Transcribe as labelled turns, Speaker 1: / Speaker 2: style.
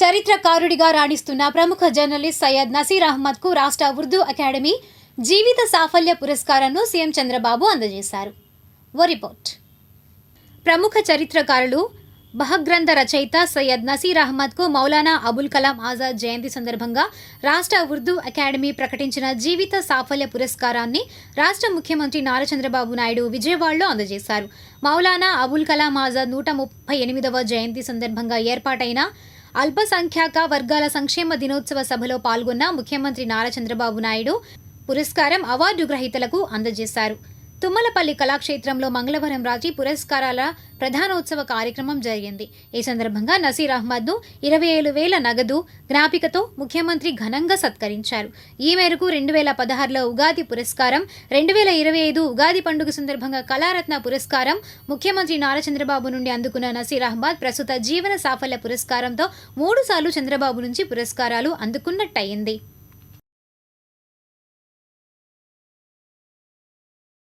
Speaker 1: చరిత్రకారుడిగా రాణిస్తున్న ప్రముఖ జర్నలిస్ట్ సయ్యద్ నసీర్ అహ్మద్కు రాష్ట్ర ఉర్దూ అకాడమీ జీవిత సాఫల్య పురస్కారాన్ని సీఎం చంద్రబాబు అందజేశారు. ఓ రిపోర్ట్. ప్రముఖ చరిత్రకారులు బహగ్రంథ రచయిత సయ్యద్ నసీర్ అహ్మద్కు మౌలానా అబుల్ కలాం ఆజాద్ జయంతి సందర్భంగా రాష్ట్ర ఉర్దూ అకాడమీ ప్రకటించిన జీవిత సాఫల్య పురస్కారాన్ని రాష్ట్ర ముఖ్యమంత్రి నారా చంద్రబాబు నాయుడు విజయవాడలో అందజేశారు. మౌలానా అబుల్ కలాం ఆజాద్ 138వ జయంతి సందర్భంగా ఏర్పాటైన అల్పసంఖ్యాక వర్గాల సంక్షేమ దినోత్సవ సభలో పాల్గొన్న ముఖ్యమంత్రి నారా చంద్రబాబు నాయుడు పురస్కారం అవార్డు గ్రహీతలకు అందజేశారు. తుమ్మలపల్లి కళాక్షేత్రంలో మంగళవారం రాత్రి పురస్కారాల ప్రధానోత్సవ కార్యక్రమం జరిగింది. ఈ సందర్భంగా నసీర్ అహ్మద్ను 27,000 నగదు జ్ఞాపికతో ముఖ్యమంత్రి ఘనంగా సత్కరించారు. ఈ మేరకు 2016లో ఉగాది పురస్కారం, 2025 ఉగాది పండుగ సందర్భంగా కళారత్న పురస్కారం ముఖ్యమంత్రి నారా చంద్రబాబు నుండి అందుకున్న నసీర్ అహ్మద్ ప్రస్తుత జీవన సాఫల్య పురస్కారంతో 3 సార్లు చంద్రబాబు నుంచి పురస్కారాలు అందుకున్నట్టయింది.